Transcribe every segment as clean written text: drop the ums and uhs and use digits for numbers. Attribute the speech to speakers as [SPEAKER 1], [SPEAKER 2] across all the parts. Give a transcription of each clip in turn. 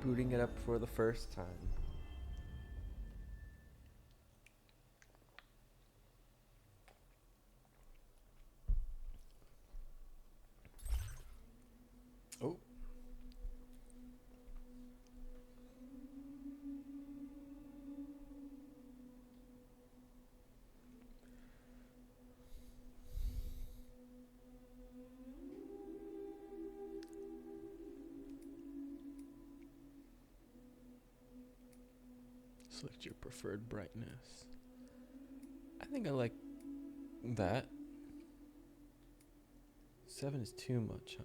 [SPEAKER 1] Booting it up for the first time. Oh. Select your preferred brightness. I think I like that. 7 is too much, huh?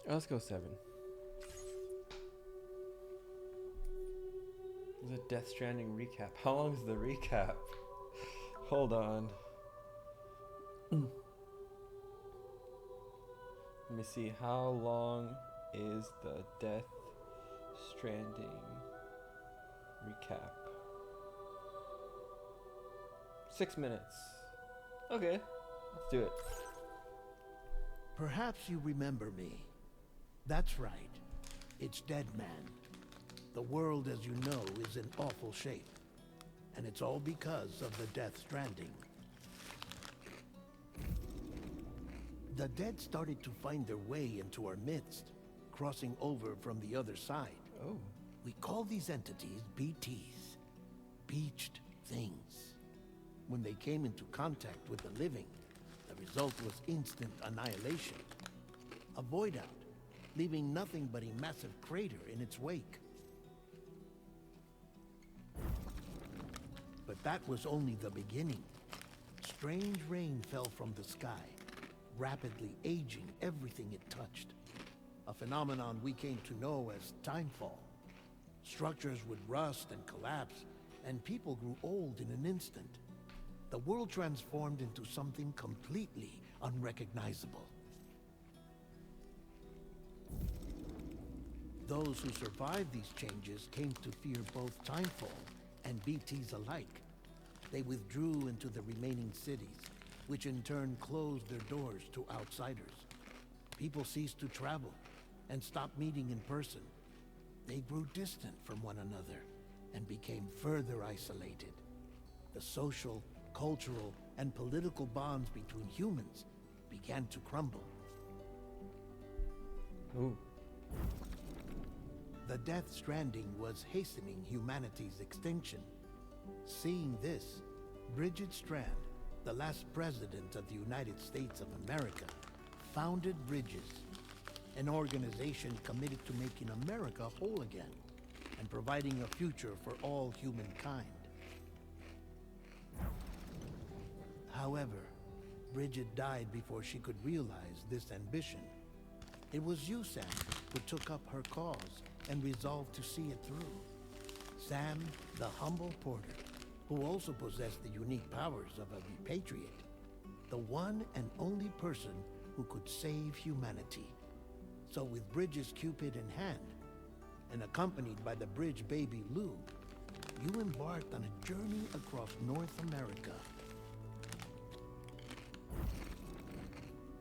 [SPEAKER 1] Oh, let's go 7. The Death Stranding recap. How long is the recap? Hold on. Let me see. How long is the Death Stranding recap? 6 minutes. Okay, let's do it.
[SPEAKER 2] Perhaps you remember me. That's right. It's Dead Man. The world, as you know, is in awful shape. And it's all because of the Death Stranding. The dead started to find their way into our midst, crossing over from the other side.
[SPEAKER 1] Oh.
[SPEAKER 2] We call these entities BTs, beached things. When they came into contact with the living, the result was instant annihilation. A void out, leaving nothing but a massive crater in its wake. But that was only the beginning. Strange rain fell from the sky, rapidly aging everything it touched. A phenomenon we came to know as timefall. Structures would rust and collapse, and people grew old in an instant. The world transformed into something completely unrecognizable. Those who survived these changes came to fear both timefall and BTs alike. They withdrew into the remaining cities, which in turn closed their doors to outsiders. People ceased to travel and stopped meeting in person. They grew distant from one another and became further isolated. The social, cultural, and political bonds between humans began to crumble.
[SPEAKER 1] Ooh.
[SPEAKER 2] The Death Stranding was hastening humanity's extinction. Seeing this, Bridget Strand, the last president of the United States of America, founded Bridges, an organization committed to making America whole again and providing a future for all humankind. However, Bridget died before she could realize this ambition. It was you, Sam, who took up her cause and resolved to see it through. Sam, the humble porter, who also possessed the unique powers of a repatriate. The one and only person who could save humanity. So with Bridges' Cupid in hand, and accompanied by the bridge baby Lou, you embarked on a journey across North America.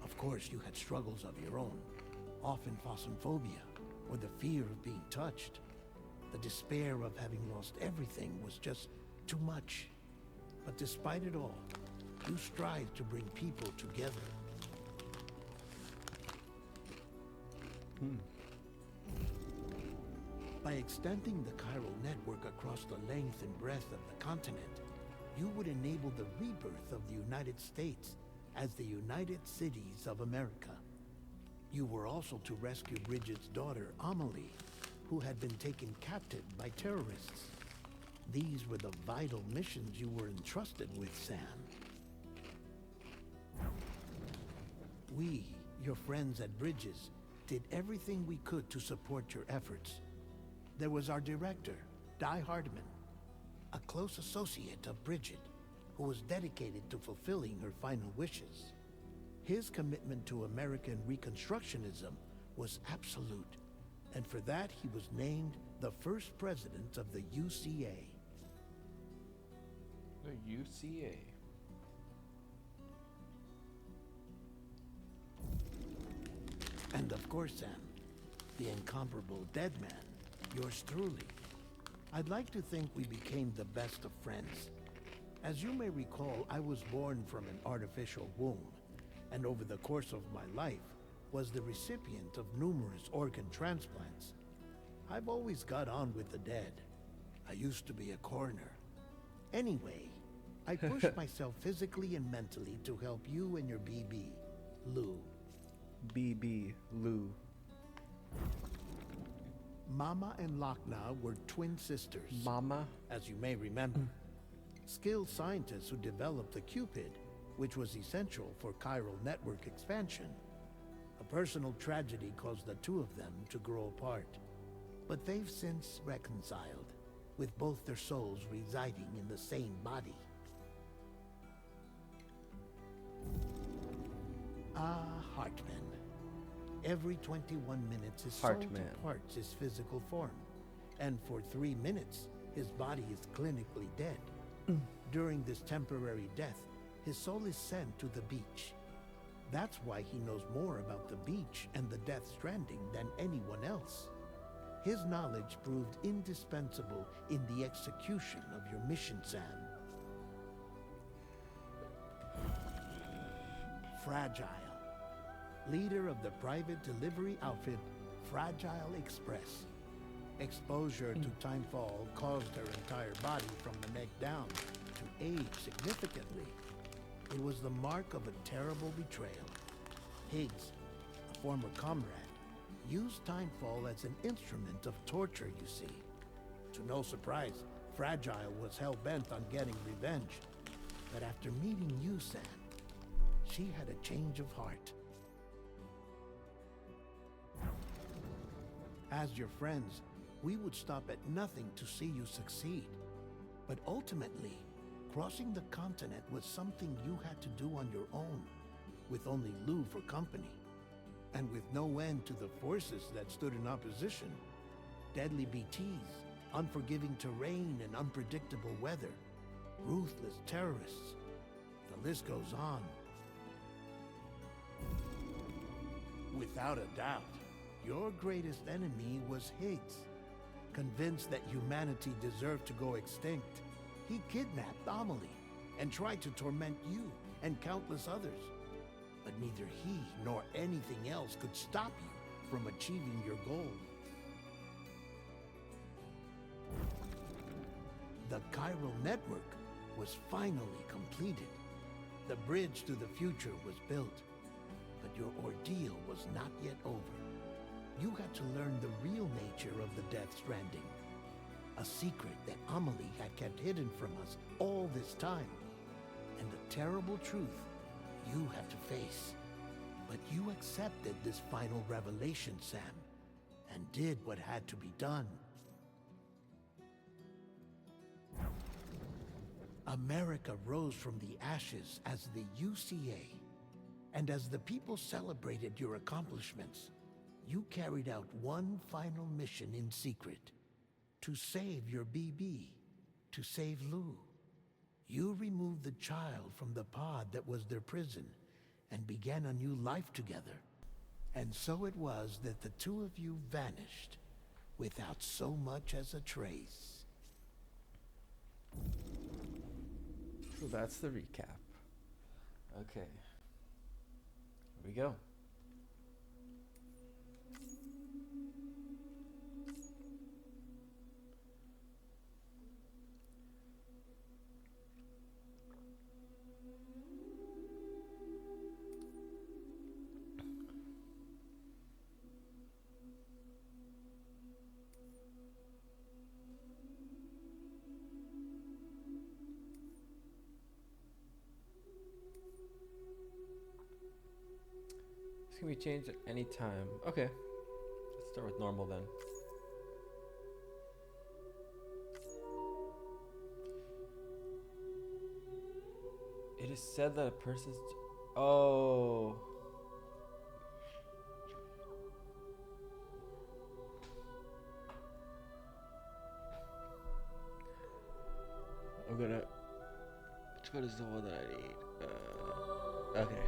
[SPEAKER 2] Of course, you had struggles of your own, often phosmophobia, or the fear of being touched. The despair of having lost everything was just too much. But despite it all, you strive to bring people together. By extending the chiral network across the length and breadth of the continent, you would enable the rebirth of the United States as the United Cities of America. You were also to rescue Bridget's daughter, Amelie, who had been taken captive by terrorists. These were the vital missions you were entrusted with, Sam. We, your friends at Bridges, did everything we could to support your efforts. There was our director, Di Hardman, a close associate of Bridget, who was dedicated to fulfilling her final wishes. His commitment to American Reconstructionism was absolute, and for that he was named the first president of the UCA.
[SPEAKER 1] The UCA.
[SPEAKER 2] And of course, Sam, the incomparable dead man, yours truly. I'd like to think we became the best of friends. As you may recall, I was born from an artificial womb, and over the course of my life, was the recipient of numerous organ transplants. I've always got on with the dead. I used to be a coroner. Anyway, I pushed myself physically and mentally to help you and your BB, Lou.
[SPEAKER 1] BB Lou.
[SPEAKER 2] Mama and Lochna were twin sisters.
[SPEAKER 1] Mama?
[SPEAKER 2] As you may remember. Skilled scientists who developed the Cupid, which was essential for chiral network expansion. A personal tragedy caused the two of them to grow apart. But they've since reconciled, with both their souls residing in the same body. Ah, Hartman. Every 21 minutes his soul departs his physical form, and for 3 minutes his body is clinically dead. During this temporary death, his soul is sent to the beach. That's why he knows more about the beach and the Death Stranding than anyone else. His knowledge proved indispensable in the execution of your mission, Sam. Fragile. Leader of the private delivery outfit, Fragile Express. Exposure to timefall caused her entire body from the neck down to age significantly. It was the mark of a terrible betrayal. Higgs, a former comrade, used timefall as an instrument of torture, you see. To no surprise, Fragile was hell-bent on getting revenge. But after meeting you, Sam, she had a change of heart. As your friends, we would stop at nothing to see you succeed. But ultimately, crossing the continent was something you had to do on your own, with only Lou for company. And with no end to the forces that stood in opposition. Deadly BTs, unforgiving terrain and unpredictable weather, ruthless terrorists. The list goes on. Without a doubt, your greatest enemy was Higgs. Convinced that humanity deserved to go extinct, he kidnapped Amelie and tried to torment you and countless others. But neither he nor anything else could stop you from achieving your goal. The chiral network was finally completed. The bridge to the future was built. But your ordeal was not yet over. You had to learn the real nature of the Death Stranding. A secret that Amelie had kept hidden from us all this time. And a terrible truth you had to face. But you accepted this final revelation, Sam, and did what had to be done. America rose from the ashes as the UCA. And as the people celebrated your accomplishments, you carried out one final mission in secret. To save your BB. To save Lou. You removed the child from the pod that was their prison and began a new life together. And so it was that the two of you vanished without so much as a trace.
[SPEAKER 1] So that's the recap. Okay. Here we go. This can be changed at any time. Okay. Let's start with normal then. It is said that a person's... Oh. I'm gonna... Which one is the one that I need? Okay.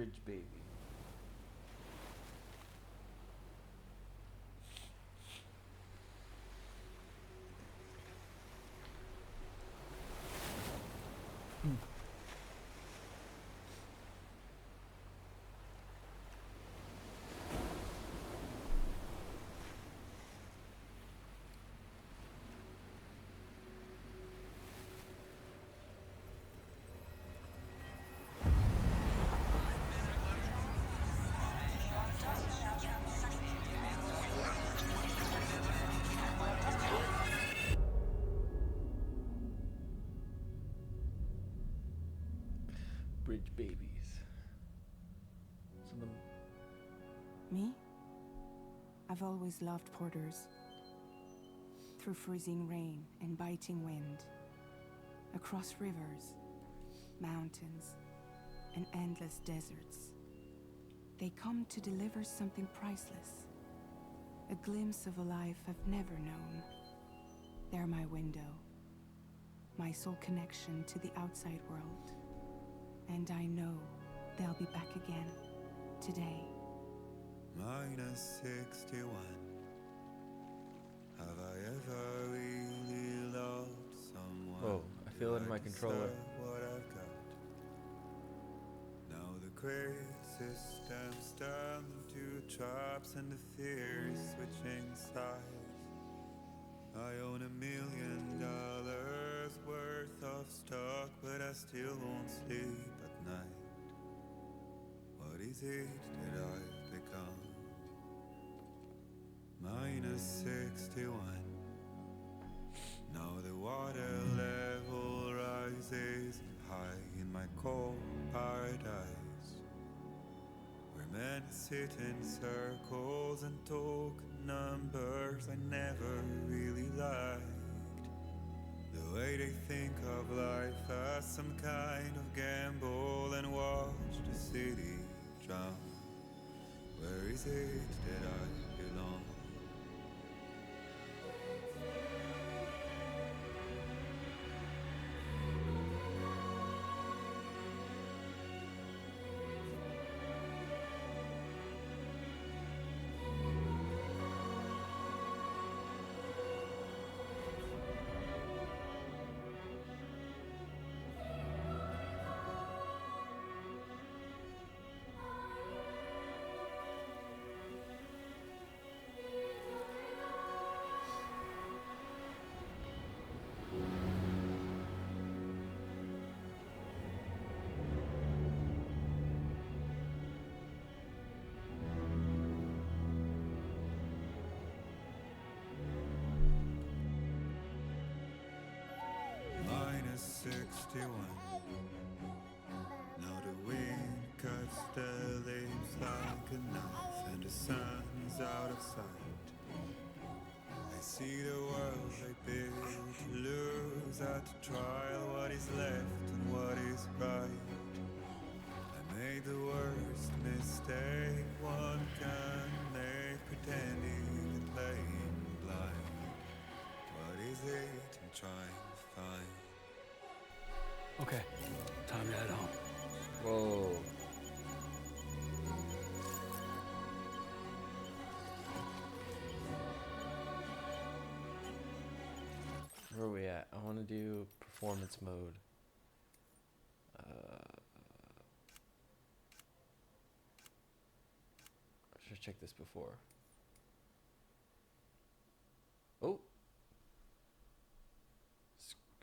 [SPEAKER 1] Bridge baby. Bridge babies. Some of them.
[SPEAKER 3] Me? I've always loved porters. Through freezing rain and biting wind. Across rivers, mountains, and endless deserts. They come to deliver something priceless. A glimpse of a life I've never known. They're my window. My sole connection to the outside world. And I know they'll be back again. Today.
[SPEAKER 4] -61. Have I ever really loved someone?
[SPEAKER 1] Whoa, I feel it in my controller.
[SPEAKER 4] What I've got. Now the great system turned into traps and the fear is switching sides. I own $1 million worth of stock, but I still won't sleep at night. What is it that I've become? -61. Now the water level rises high in my cold paradise, where men sit in circles and talk numbers I never really liked. The way they think of life as some kind of gamble and watch the city drown. Where is it that I belong? -61. Now the wind cuts the leaves like a knife and the sun's out of sight. I see the world I built to lose at the trial, what is left and what is right. I made the worst mistake one can make, pretending and playing blind. What is it I'm trying to find?
[SPEAKER 5] Okay, time to head home.
[SPEAKER 1] Whoa. Where are we at? I want to do performance mode. I should check this before. Oh.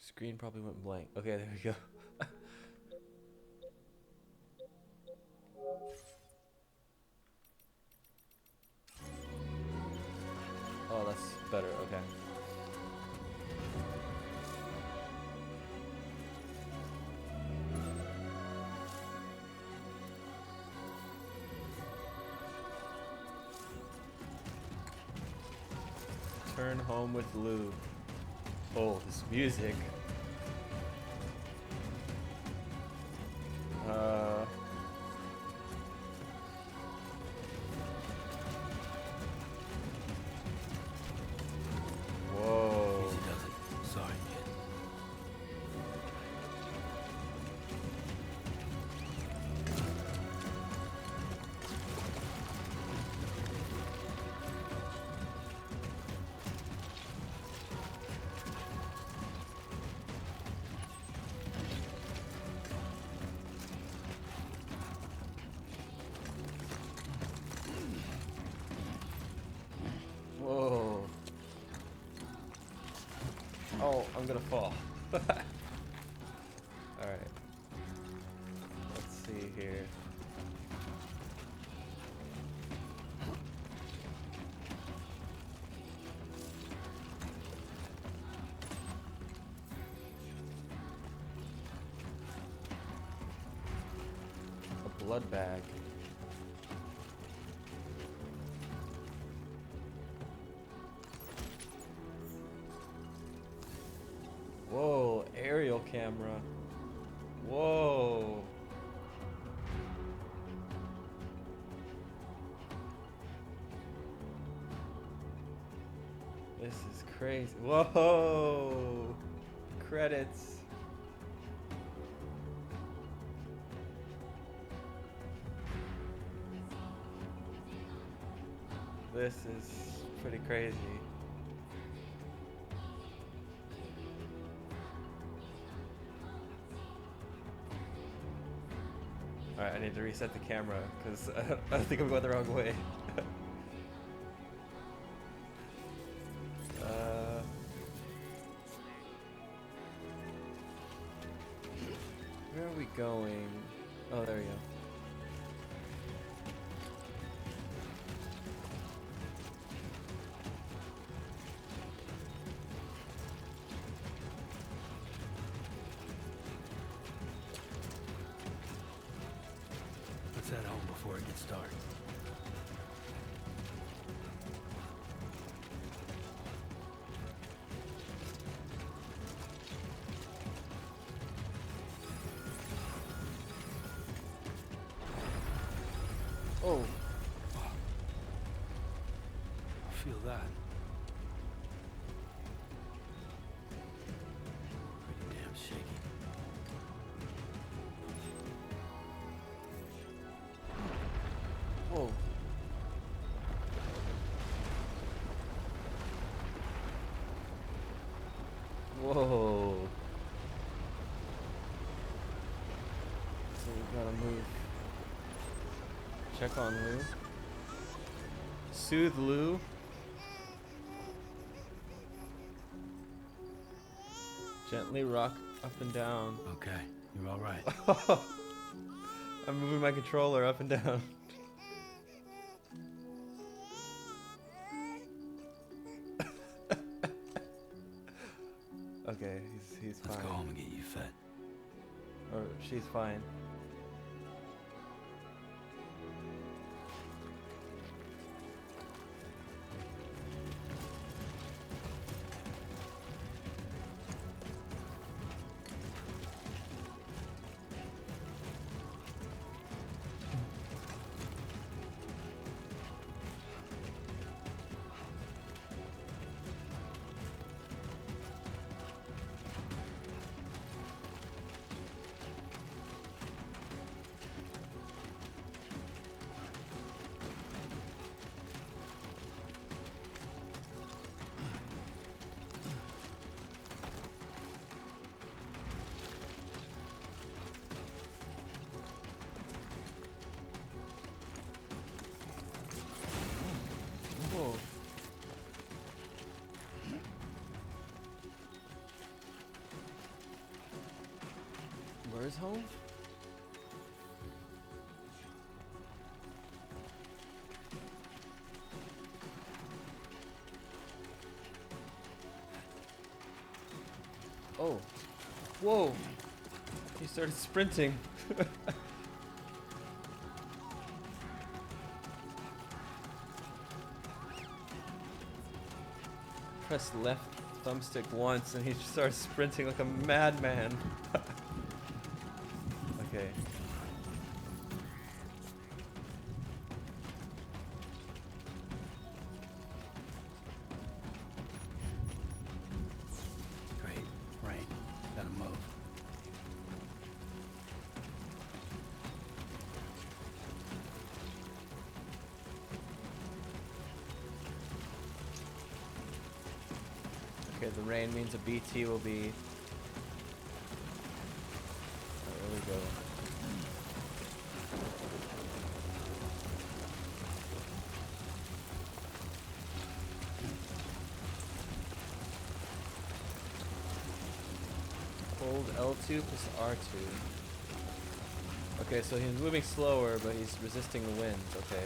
[SPEAKER 1] Screen probably went blank. Okay, there we go. Oh, that's better. Okay. Turn home with Lou. Oh, this music. Whoa.
[SPEAKER 5] Easy does it. Sorry, kid.
[SPEAKER 1] I'm gonna fall. Alright. Let's see here. A blood bag. Whoa, aerial camera. Whoa. This is crazy. Whoa. Credits. This is pretty crazy. Alright, I need to reset the camera because I think I'm going the wrong way. Where are we going? Oh, there we go.
[SPEAKER 5] Let's head home before it gets dark.
[SPEAKER 1] Oh.
[SPEAKER 5] I feel that. Pretty damn shaky.
[SPEAKER 1] Whoa. Whoa. So we gotta move. Check on Lou. Soothe Lou. Gently rock up and down.
[SPEAKER 5] Okay, you're all right.
[SPEAKER 1] I'm moving my controller up and down. Okay, he's fine.
[SPEAKER 5] Let's go home and get you fed.
[SPEAKER 1] Or she's fine. Whoa. Where's home? Oh. Whoa. He started sprinting. Press left thumbstick once and he starts sprinting like a madman. Okay.
[SPEAKER 5] Great. Rain. Gotta move.
[SPEAKER 1] Okay, the rain means a BT will be. Oh, there we go. L2 plus R2. Okay, so he's moving slower, but he's resisting the winds. Okay.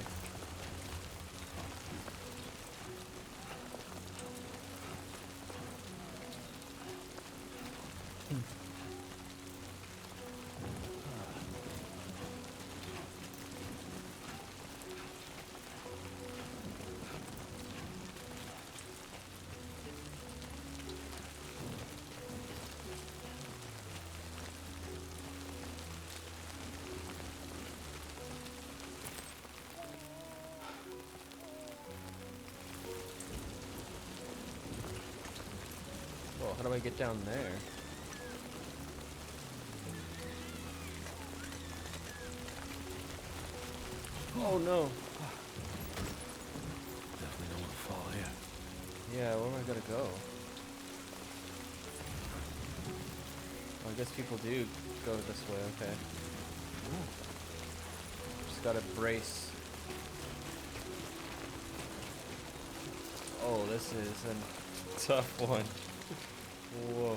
[SPEAKER 1] Well, how do I get down there? Oh no!
[SPEAKER 5] Definitely don't want to fall here.
[SPEAKER 1] Yeah, where am I gonna go? Well, I guess people do go this way, okay. Just gotta brace. Oh, this is a tough one. Whoa.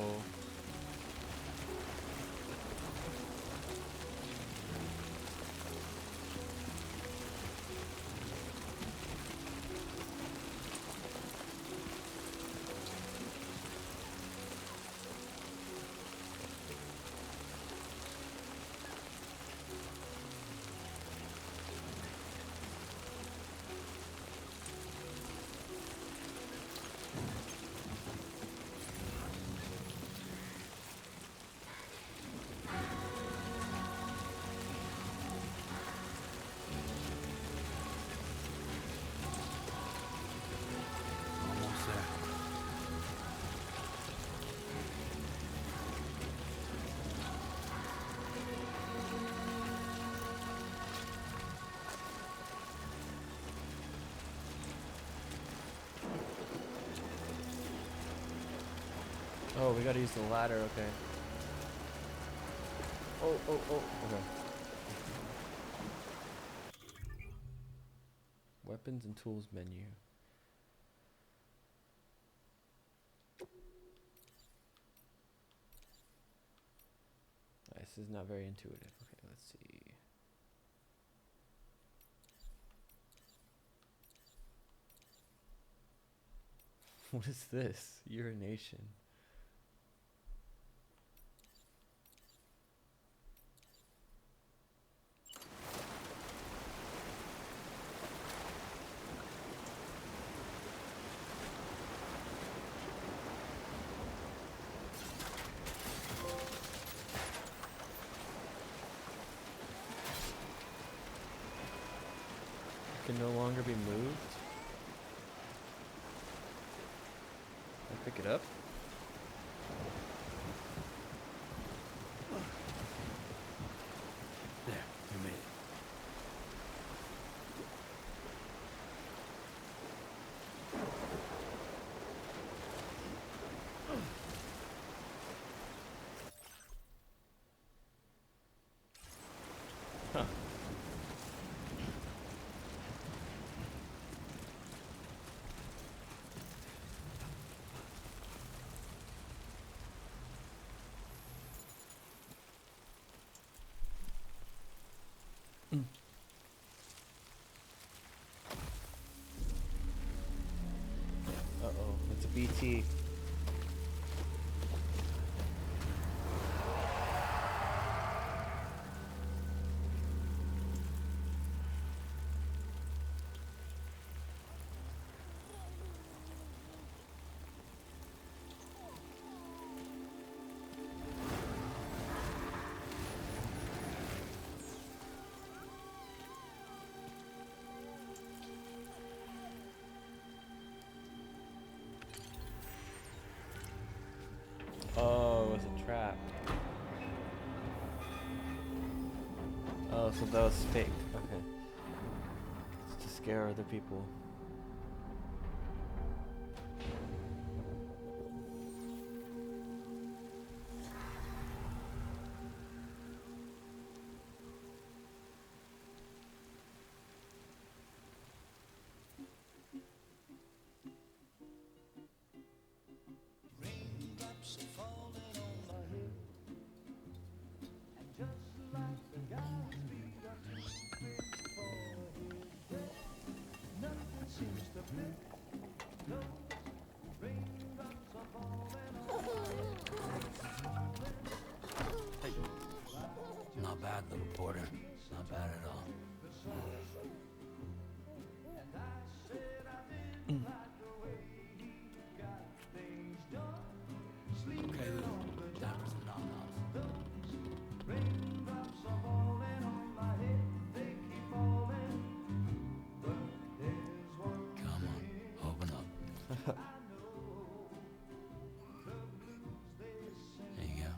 [SPEAKER 5] Almost there.
[SPEAKER 1] Oh, we gotta use the ladder, okay. Oh, okay. Weapons and tools menu. This is not very intuitive. Okay, let's see. What is this? Urination. Can no longer be moved. I pick it up.
[SPEAKER 5] There, we made it.
[SPEAKER 1] Huh. Uh-oh, it's a BT. Oh, it was a trap. Oh, so that was fake. Okay. It's to scare other people.
[SPEAKER 5] Not bad, little porter. Not bad at all. Okay, Lou. That was a nom-noms. Come on, open up. There you go.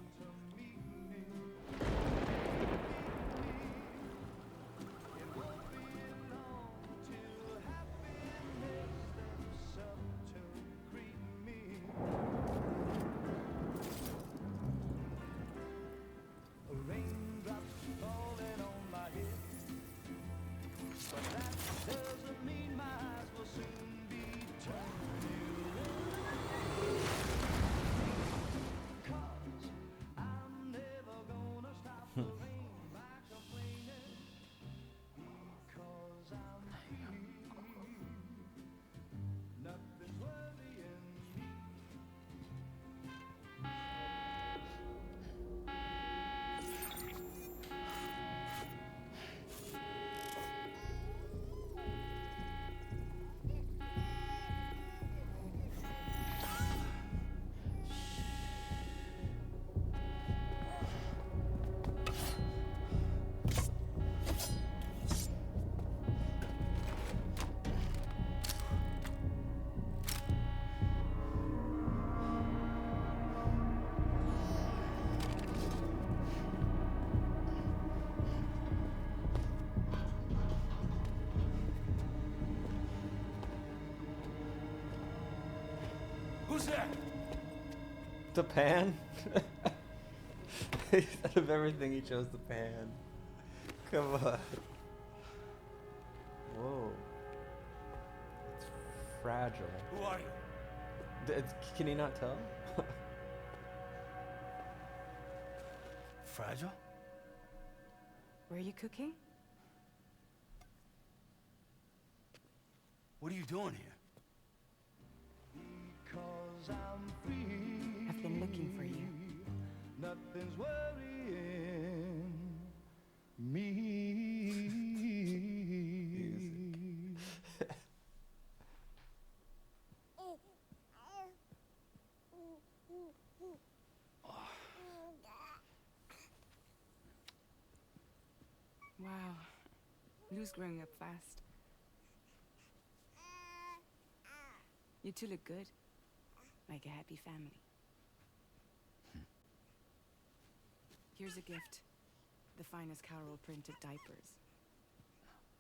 [SPEAKER 5] Who's there?
[SPEAKER 1] The pan? Out of everything, he chose the pan. Come on. Whoa. It's fragile.
[SPEAKER 5] Who are you?
[SPEAKER 1] Can he not tell?
[SPEAKER 5] Fragile?
[SPEAKER 3] Were you cooking?
[SPEAKER 5] What are you doing here?
[SPEAKER 3] I've been looking for you.
[SPEAKER 2] Nothing's worrying me.
[SPEAKER 3] Wow. Lou's growing up fast. You two look good. Like a happy family. Here's a gift. The finest Carol printed diapers.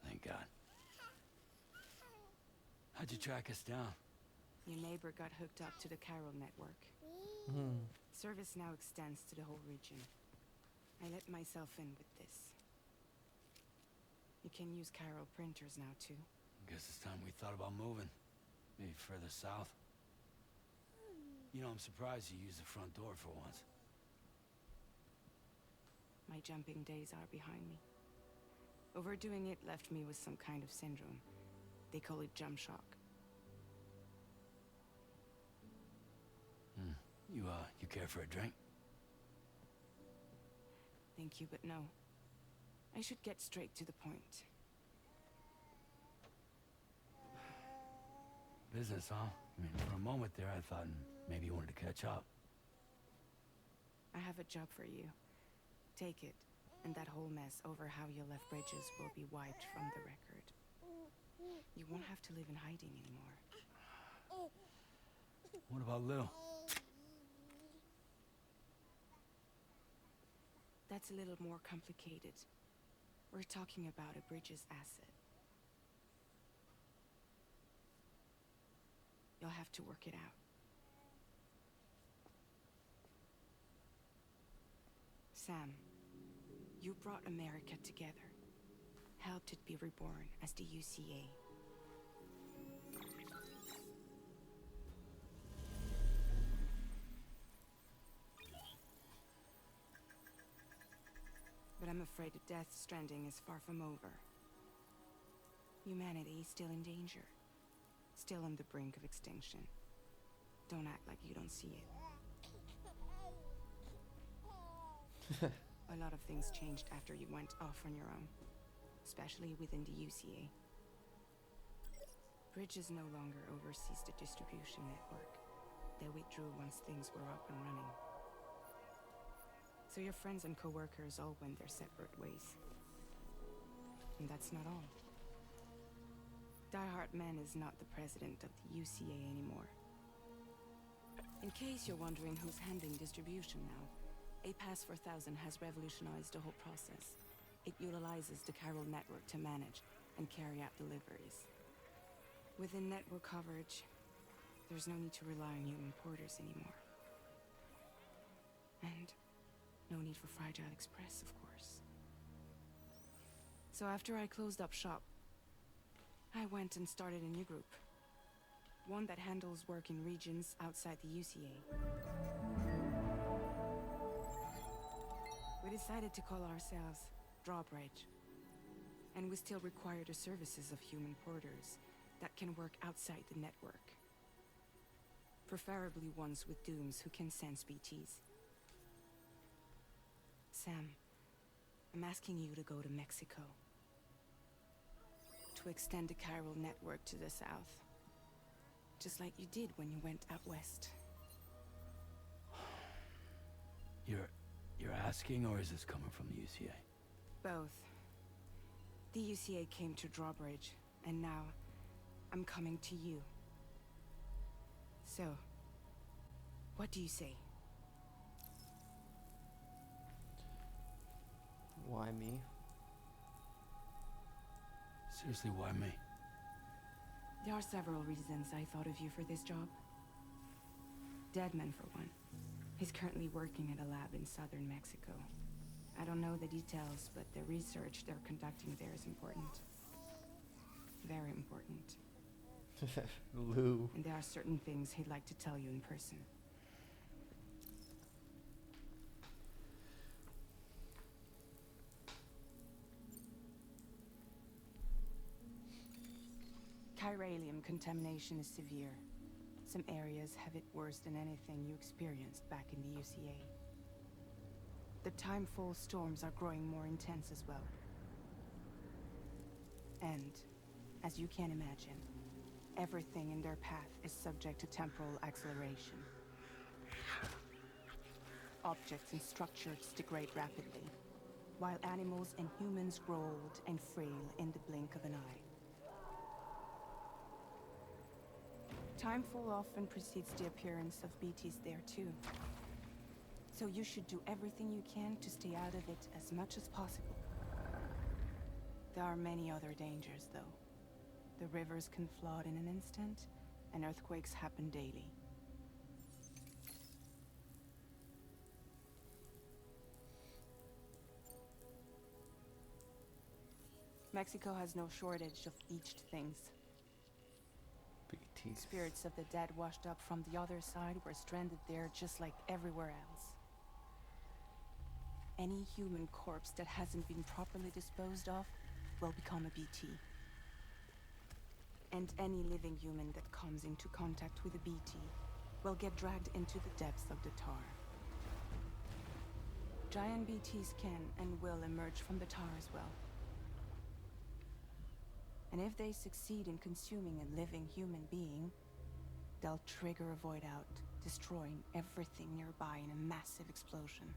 [SPEAKER 5] Thank God. How'd you track us down?
[SPEAKER 3] Your neighbor got hooked up to the Carol network. Service now extends to the whole region. I let myself in with this. You can use Carol printers now too.
[SPEAKER 5] Guess it's time we thought about moving. Maybe further south. You know, I'm surprised you used the front door for once.
[SPEAKER 3] My jumping days are behind me. Overdoing it left me with some kind of syndrome. They call it jump shock.
[SPEAKER 5] You care for a drink?
[SPEAKER 3] Thank you, but no. I should get straight to the point.
[SPEAKER 5] Business, huh? I mean, for a moment there, I thought maybe you wanted to catch up.
[SPEAKER 3] I have a job for you. Take it, and that whole mess over how you left Bridges will be wiped from the record. You won't have to live in hiding anymore.
[SPEAKER 5] What about Lou?
[SPEAKER 3] That's a little more complicated. We're talking about a Bridges asset. You'll have to work it out. Sam, you brought America together. Helped it be reborn as the UCA. But I'm afraid the death stranding is far from over. Humanity is still in danger. Still on the brink of extinction. Don't act like you don't see it. A lot of things changed after you went off on your own, especially within the UCA. Bridges no longer oversees the distribution network. They withdrew once things were up and running. So your friends and co-workers all went their separate ways. And that's not all. Die Hartman is not the president of the UCA anymore. In case you're wondering who's handling distribution now, A Pass 4000 has revolutionized the whole process. It utilizes the chiral network to manage and carry out deliveries. Within network coverage, there's no need to rely on human porters anymore. And no need for Fragile Express, of course. So after I closed up shop, I went and started a new group. One that handles work in regions outside the UCA. We decided to call ourselves Drawbridge. And we still require the services of human porters that can work outside the network. Preferably ones with dooms who can sense BTs. Sam, I'm asking you to go to Mexico. To extend the chiral network to the south. Just like you did when you went out west.
[SPEAKER 5] You're asking, or is this coming from the UCA?
[SPEAKER 3] Both. The UCA came to Drawbridge, and now I'm coming to you. So, what do you say?
[SPEAKER 1] Why me?
[SPEAKER 5] Seriously, why me?
[SPEAKER 3] There are several reasons I thought of you for this job. Deadman, for one. He's currently working at a lab in southern Mexico. I don't know the details, but the research they're conducting there is important. Very important.
[SPEAKER 1] Lou.
[SPEAKER 3] And there are certain things he'd like to tell you in person. Chiralium contamination is severe. Some areas have it worse than anything you experienced back in the UCA. The timefall storms are growing more intense as well. And, as you can imagine, everything in their path is subject to temporal acceleration. Objects and structures degrade rapidly, while animals and humans grow old and frail in the blink of an eye. Timefall often precedes the appearance of BTs there too. So you should do everything you can to stay out of it as much as possible. There are many other dangers, though. The rivers can flood in an instant, and earthquakes happen daily. Mexico has no shortage of beached things.
[SPEAKER 1] BT.
[SPEAKER 3] Spirits of the dead washed up from the other side were stranded there just like everywhere else. Any human corpse that hasn't been properly disposed of will become a BT. And any living human that comes into contact with a BT will get dragged into the depths of the tar. Giant BTs can and will emerge from the tar as well. And if they succeed in consuming a living human being, they'll trigger a void out, destroying everything nearby in a massive explosion.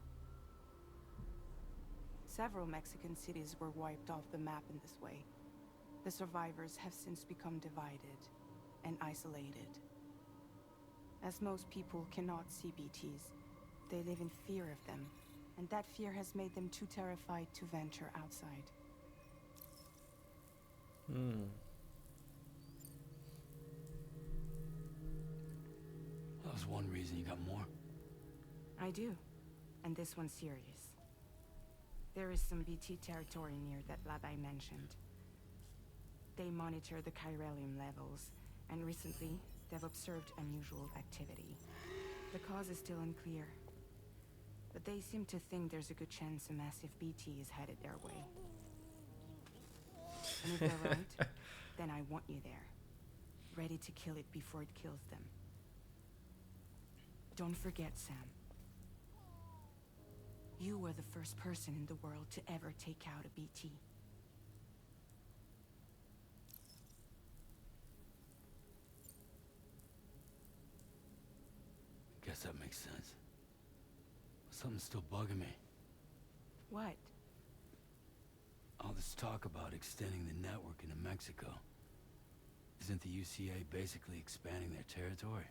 [SPEAKER 3] Several Mexican cities were wiped off the map in this way. The survivors have since become divided and isolated. As most people cannot see BTs, they live in fear of them, and that fear has made them too terrified to venture outside.
[SPEAKER 5] That was one reason. You got more?
[SPEAKER 3] I do, and this one's serious. There is some BT territory near that lab I mentioned. They monitor the chiralium levels, and recently, they've observed unusual activity. The cause is still unclear, but they seem to think there's a good chance a massive BT is headed their way. And if they're right, then I want you there, ready to kill it before it kills them. Don't forget, Sam. You were the first person in the world to ever take out a BT.
[SPEAKER 5] Guess that makes sense. But something's still bugging me.
[SPEAKER 3] What?
[SPEAKER 5] All this talk about extending the network into Mexico. Isn't the UCA basically expanding their territory?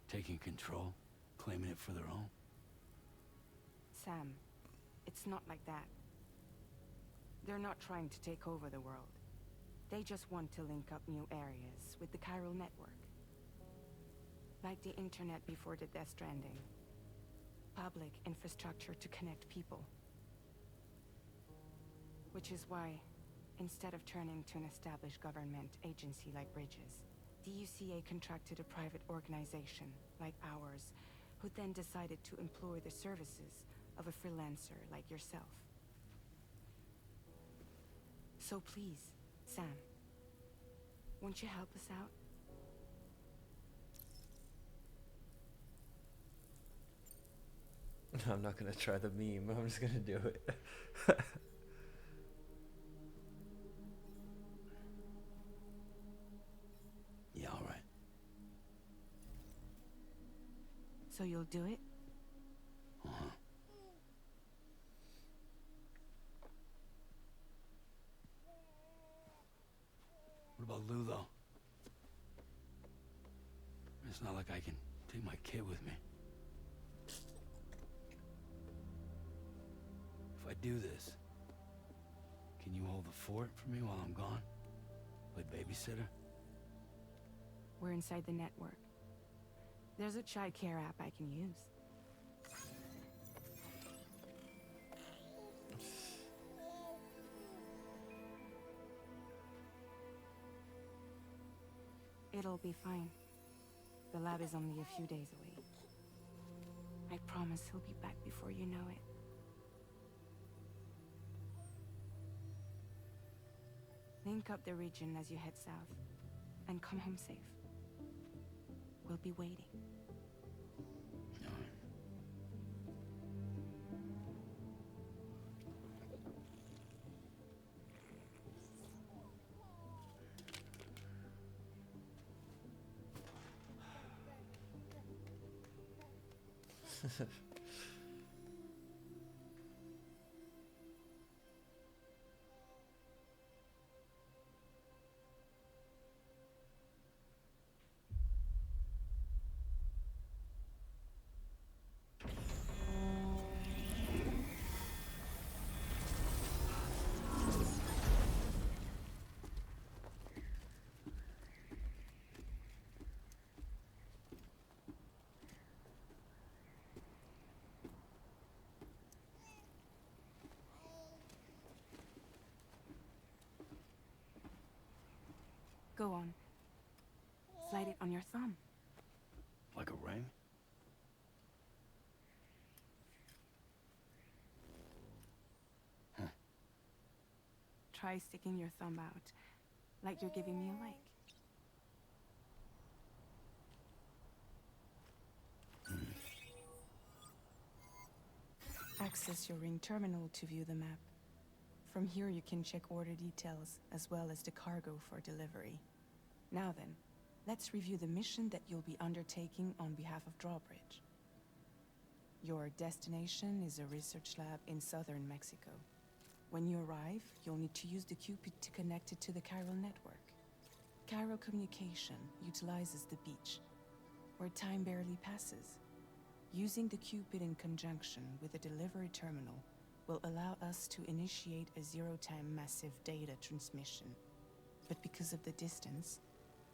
[SPEAKER 5] Taking control? Claiming it for their own?
[SPEAKER 3] Sam, it's not like that. They're not trying to take over the world. They just want to link up new areas with the chiral network. Like the internet before the Death Stranding. Public infrastructure to connect people. Which is why, instead of turning to an established government agency like Bridges, the UCA contracted a private organization, like ours, who then decided to employ the services of a freelancer like yourself. So please, Sam, won't you help us out?
[SPEAKER 1] I'm not gonna try the meme. I'm just gonna do it.
[SPEAKER 5] Yeah, all right.
[SPEAKER 3] So you'll do it?
[SPEAKER 5] Uh-huh. What about Lou, though? It's not like I can take my kid with me. If I do this, can you hold the fort for me while I'm gone? Play babysitter?
[SPEAKER 3] We're inside the network. There's a child care app I can use. It'll be fine. The lab is only a few days away. I promise he'll be back before you know it. Link up the region as you head south, and come home safe. We'll be waiting.
[SPEAKER 5] All right.
[SPEAKER 3] Go on. Slide it on your thumb.
[SPEAKER 5] Like a ring? Huh.
[SPEAKER 3] Try sticking your thumb out, like you're giving me a like. Access your ring terminal to view the map. From here you can check order details, as well as the cargo for delivery. Now then, let's review the mission that you'll be undertaking on behalf of Drawbridge. Your destination is a research lab in southern Mexico. When you arrive, you'll need to use the Cupid to connect it to the chiral network. Chiral communication utilizes the beach, where time barely passes. Using the Cupid in conjunction with a delivery terminal will allow us to initiate a zero-time massive data transmission. But because of the distance,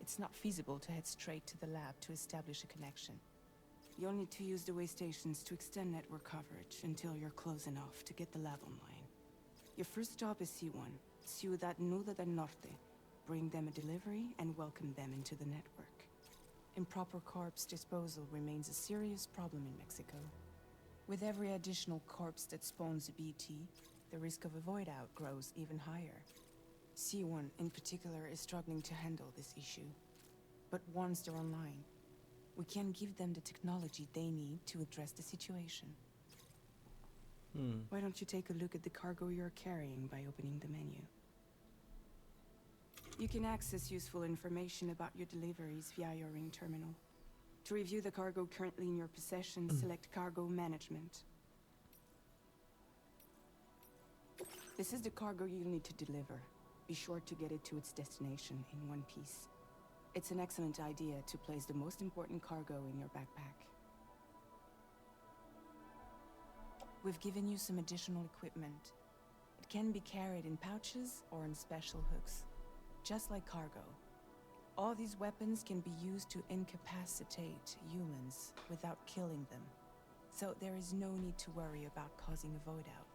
[SPEAKER 3] it's not feasible to head straight to the lab to establish a connection. You'll need to use the way stations to extend network coverage until you're close enough to get the lab online. Your first stop is C1, Ciudad Nuda del Norte. Bring them a delivery and welcome them into the network. Improper corpse disposal remains a serious problem in Mexico. With every additional corpse that spawns a BT, the risk of a void out grows even higher. C1 in particular is struggling to handle this issue. But once they're online, we can give them the technology they need to address the situation. Why don't you take a look at the cargo you're carrying by opening the menu? You can access useful information about your deliveries via your ring terminal. To review the cargo currently in your possession, select Cargo Management. This is the cargo you'll need to deliver. Be sure to get it to its destination in one piece. It's an excellent idea to place the most important cargo in your backpack. We've given you some additional equipment. It can be carried in pouches or in special hooks, just like cargo. All these weapons can be used to incapacitate humans without killing them. So there is no need to worry about causing a void out.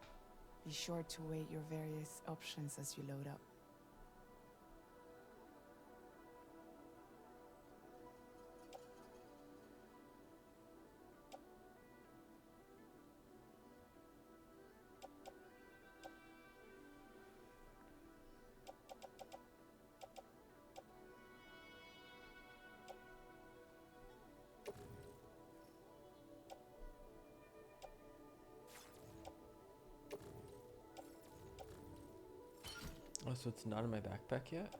[SPEAKER 3] Be sure to weigh your various options as you load up.
[SPEAKER 1] Oh, so it's not in my backpack yet?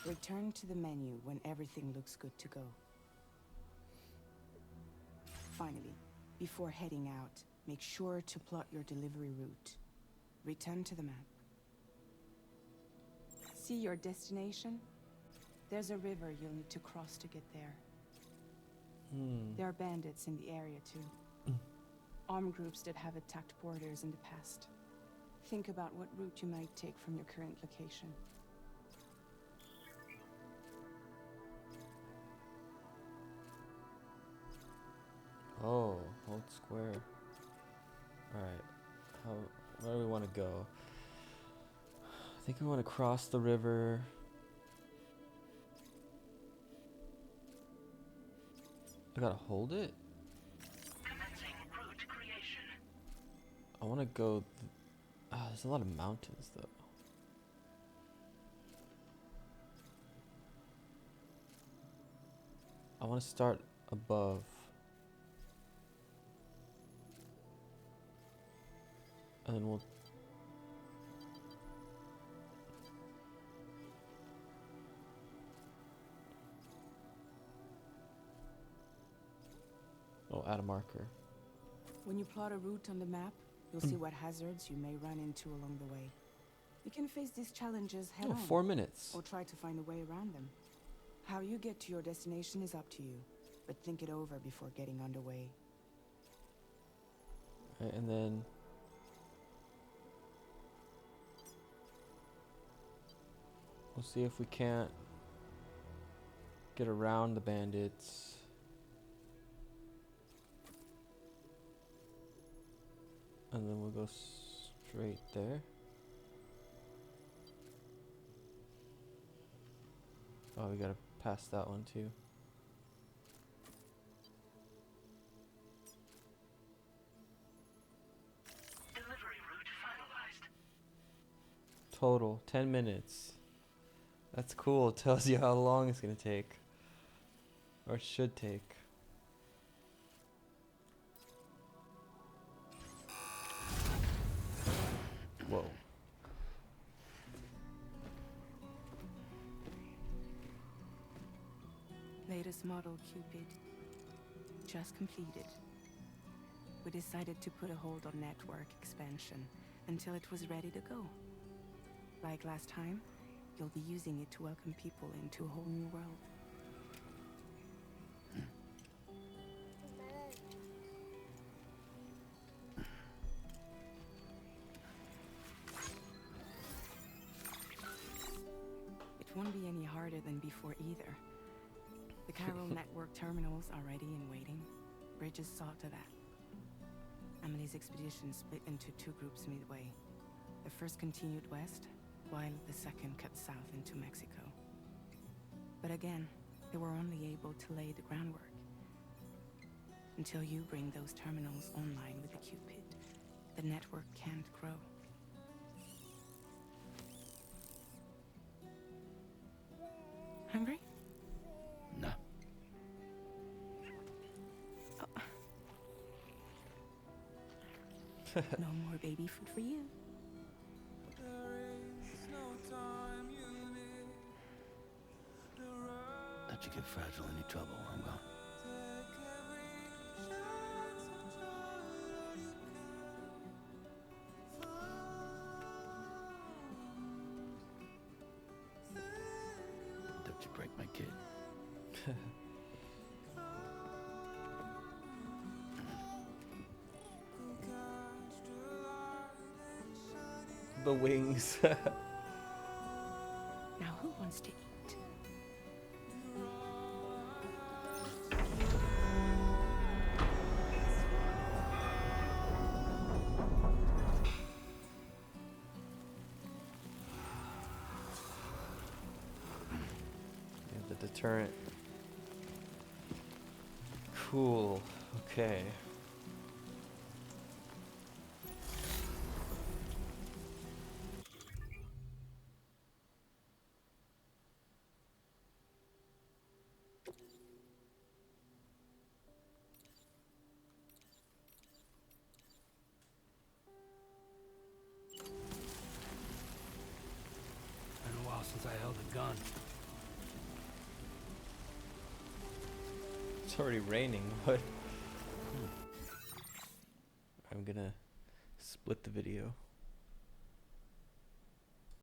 [SPEAKER 3] Return to the menu when everything looks good to go. Finally, before heading out, make sure to plot your delivery route. Return to the map. See your destination? There's a river you'll need to cross to get there. There are bandits in the area too. Armed groups that have attacked borders in the past. Think about what route you might take from your current location.
[SPEAKER 1] Oh, hold square. Alright. Where do we want to go? I think we want to cross the river. I gotta hold it?
[SPEAKER 6] Commencing route creation.
[SPEAKER 1] I want to go... there's a lot of mountains, though. I want to start above. And then we'll... Oh, add a marker.
[SPEAKER 3] When you plot a route on the map, you'll see what hazards you may run into along the way. You can face these challenges head
[SPEAKER 1] Oh,
[SPEAKER 3] on,
[SPEAKER 1] 4 minutes.
[SPEAKER 3] or try to find a way around them. How you get to your destination is up to you, but think it over before getting underway.
[SPEAKER 1] Right, and then... we'll see if we can't get around the bandits. And then we'll go straight there. Oh, we gotta pass that one too.
[SPEAKER 6] Delivery route finalized.
[SPEAKER 1] Total 10 minutes. That's cool. It tells you how long it's gonna take. Or should take. Whoa.
[SPEAKER 3] Latest model Cupid. Just completed. We decided to put a hold on network expansion until it was ready to go. Like last time, you'll be using it to welcome people into a whole new world. It won't be any harder than before either. The chiral network terminals are ready and waiting. Bridges saw to that. Emily's expedition split into two groups midway. The first continued west, while the second cut south into Mexico. But again, they were only able to lay the groundwork. Until you bring those terminals online with the Cupid, the network can't grow. Hungry?
[SPEAKER 5] No.
[SPEAKER 3] No more baby food for you.
[SPEAKER 5] Let you get fragile any trouble, I'm gone. Don't you break my kid.
[SPEAKER 1] The wings.
[SPEAKER 3] Now who wants to eat?
[SPEAKER 1] Yeah, the deterrent. Cool. Okay.
[SPEAKER 5] Been a while since I held a gun.
[SPEAKER 1] It's already raining, but I'm gonna split the video.